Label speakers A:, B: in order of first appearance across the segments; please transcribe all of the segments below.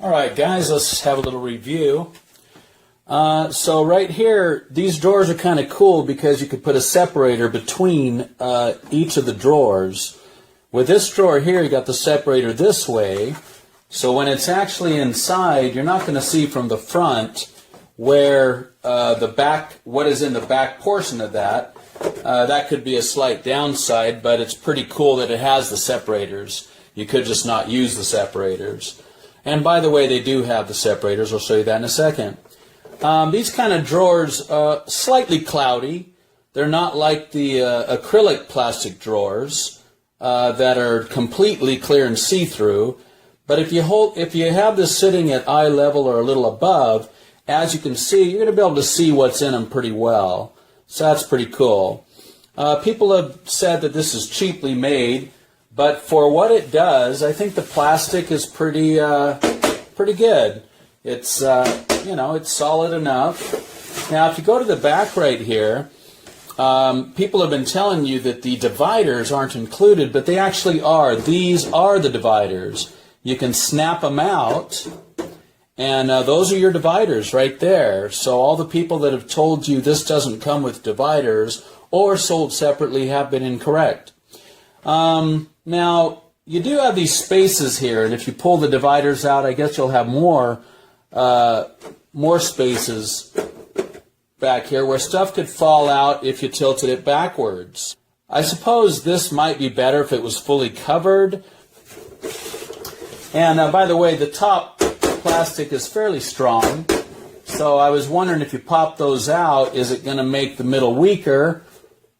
A: All right, guys, let's have a little review. So right here, these drawers are kind of cool because you could put a separator between each of the drawers. With this drawer here, you got the separator this way. So when it's actually inside, you're not going to see from the front where the back, what is in the back portion of that. That could be a slight downside, but it's pretty cool that it has the separators. You could just not use the separators. And by the way, they do have the separators. I'll show you that in a second. These kind of drawers, slightly cloudy. They're not like the acrylic plastic drawers that are completely clear and see-through. But if you have this sitting at eye level or a little above, as you can see, you're going to be able to see what's in them pretty well. So that's pretty cool. People have said that this is cheaply made, but for what it does, I think the plastic is pretty good. It's it's solid enough. Now, if you go to the back right here, people have been telling you that the dividers aren't included, but they actually are. These are the dividers. You can snap them out, and those are your dividers right there. So all the people that have told you this doesn't come with dividers or sold separately have been incorrect. Now, you do have these spaces here, and if you pull the dividers out, I guess you'll have more spaces back here where stuff could fall out if you tilted it backwards. I suppose this might be better if it was fully covered. And by the way, the top plastic is fairly strong, so I was wondering if you pop those out, is it going to make the middle weaker?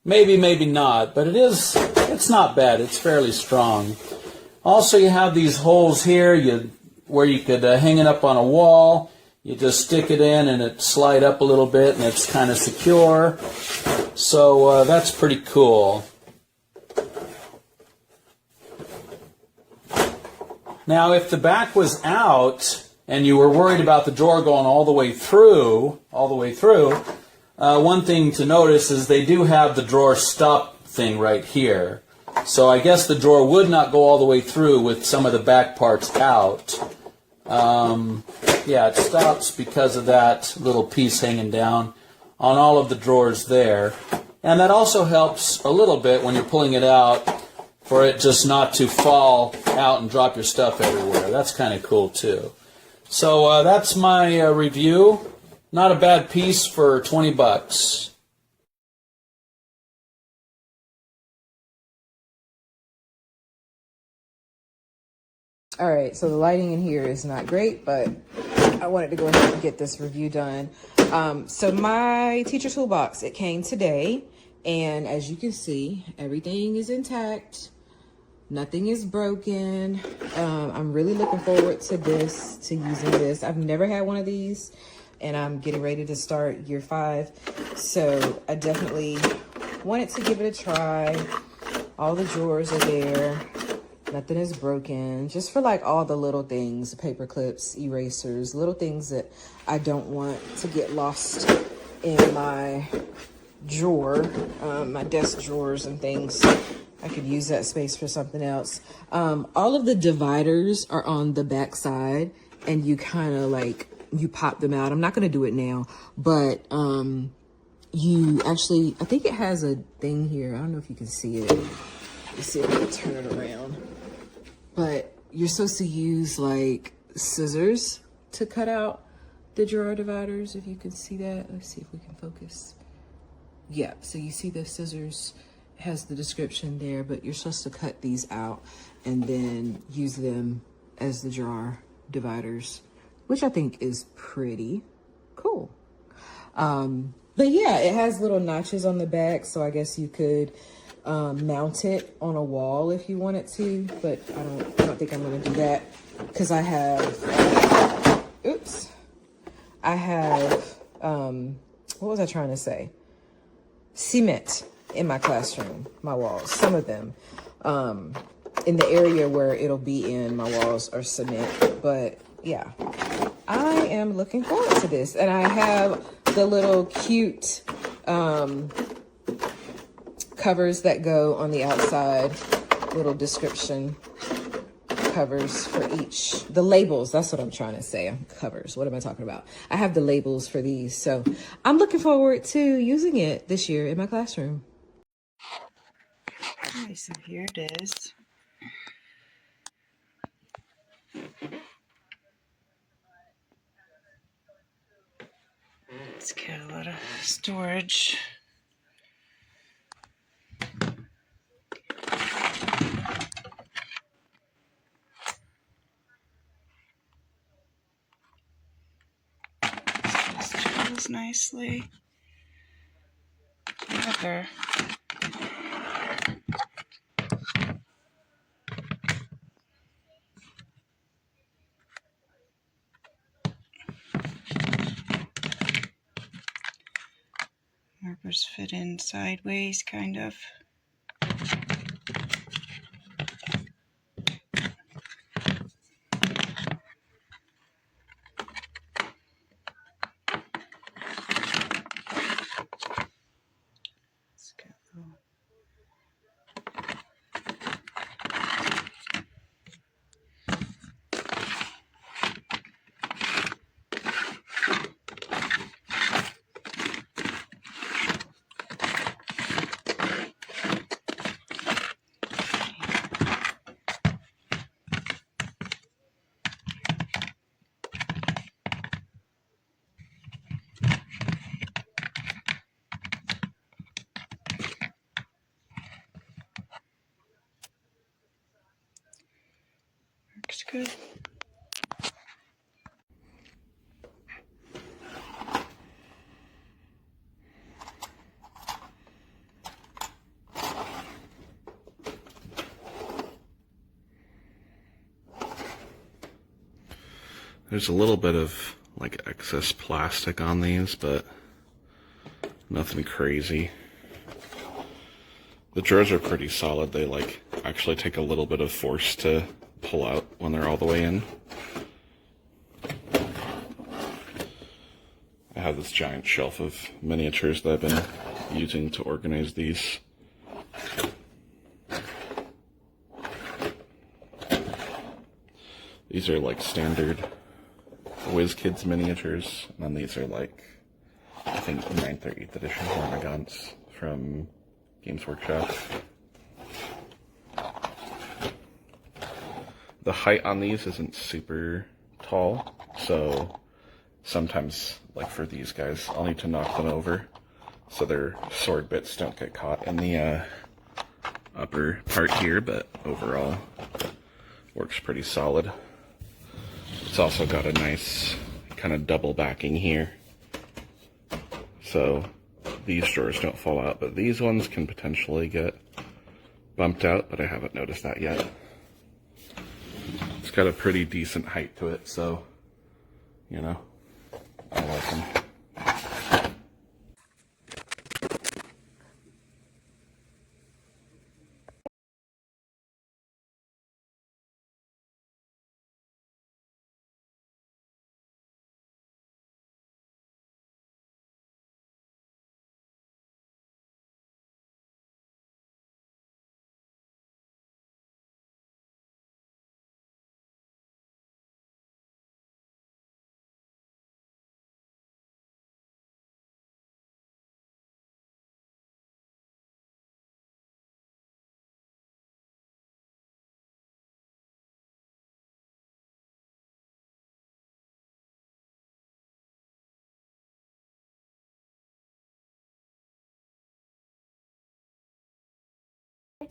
A: Maybe, maybe not, but it's not bad. It's fairly strong. Also, you have these holes here where you could hang it up on a wall. You just stick it in and it slide up a little bit and it's kind of secure. So that's pretty cool. Now, if the back was out and you were worried about the drawer going all the way through, one thing to notice is they do have the drawer stop thing right here. So I guess the drawer would not go all the way through with some of the back parts out. Yeah, it stops because of that little piece hanging down on all of the drawers there. And that also helps a little bit when you're pulling it out for it just not to fall out and drop your stuff everywhere. That's kind of cool too. So that's my review. Not a bad piece for 20 bucks.
B: All right, so the lighting in here is not great, but I wanted to go ahead and get this review done. So my teacher toolbox, it came today, and as you can see, everything is intact. Nothing is broken. I'm really looking forward to using this. I've never had one of these, and I'm getting ready to start year 5. So I definitely wanted to give it a try. All the drawers are there. Nothing is broken. Just for like all the little things, paper clips, erasers, little things that I don't want to get lost in my drawer, my desk drawers and things. I could use that space for something else. All of the dividers are on the back side, and you kind of like, you pop them out. I'm not going to do it now, but you actually, I think it has a thing here. I don't know if you can see it. Let's see if I can turn it around. But you're supposed to use like scissors to cut out the drawer dividers, if you can see that. Let's see if we can focus. Yeah, so you see the scissors, has the description there, but you're supposed to cut these out and then use them as the drawer dividers, which I think is pretty cool. But yeah, it has little notches on the back, so I guess you could mount it on a wall if you wanted to, but I don't think I'm gonna do that because I have, what was I trying to say? Cement in my classroom, my walls, some of them. In the area where it'll be in, my walls are cement, but yeah, I am looking forward to this. And I have the little cute covers that go on the outside, little description covers for each, the labels, that's what I'm trying to say. Covers, what am I talking about? I have the labels for these, so I'm looking forward to using it this year in my classroom.
C: Okay, so here it is. It's got a lot of storage. This travels nicely. However, markers fit in sideways, kind of. Let's go. Looks good.
D: There's a little bit of like excess plastic on these, but nothing crazy. The drawers are pretty solid. They like actually take a little bit of force to pull out when they're all the way in. I have this giant shelf of miniatures that I've been using to organize these. These are like standard WizKids miniatures, and then these are like, I think, 9th or 8th edition Hormigons from Games Workshop. The height on these isn't super tall, so sometimes, like for these guys, I'll need to knock them over so their sword bits don't get caught in the upper part here, but overall works pretty solid. It's also got a nice kind of double backing here, so these drawers don't fall out, but these ones can potentially get bumped out, but I haven't noticed that yet. It's got a pretty decent height to it, so, you know, I like them.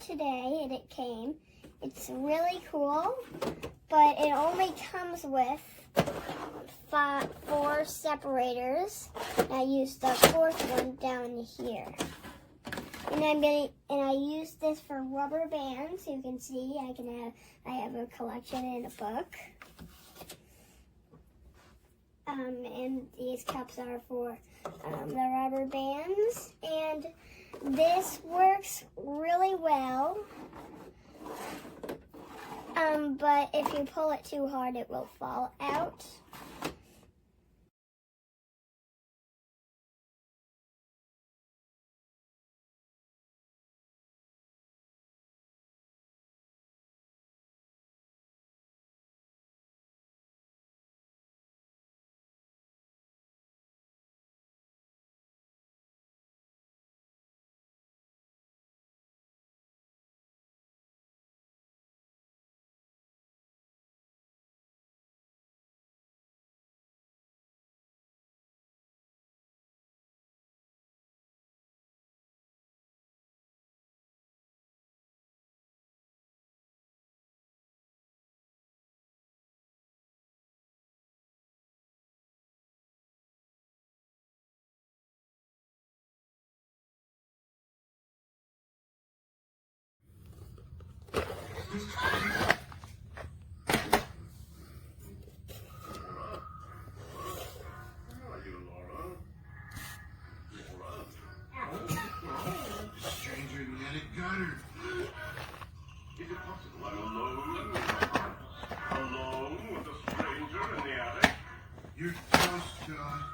E: Today and it came. It's really cool, but it only comes with 4 separators. I used the 4th one down here. And I use this for rubber bands. You can see I have a collection in a book. And these cups are for the rubber bands, and this works really well, but if you pull it too hard, it will fall out.
F: You're close, John.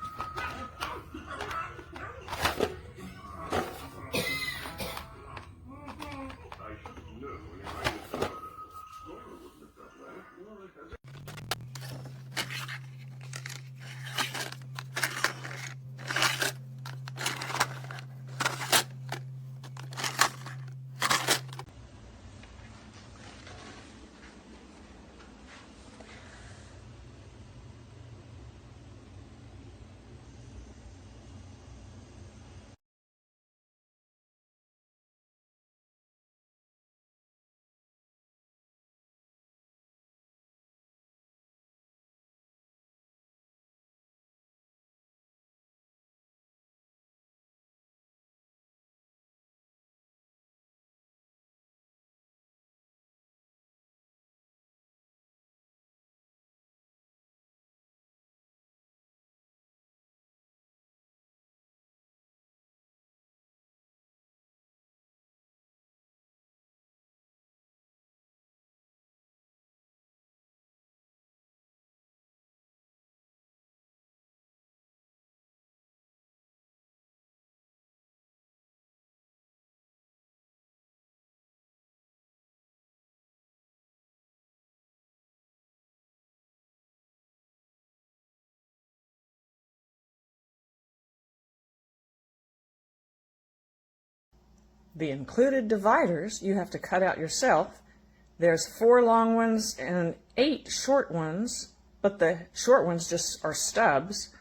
G: The included dividers you have to cut out yourself. There's 4 long ones and 8 short ones, but the short ones just are stubs.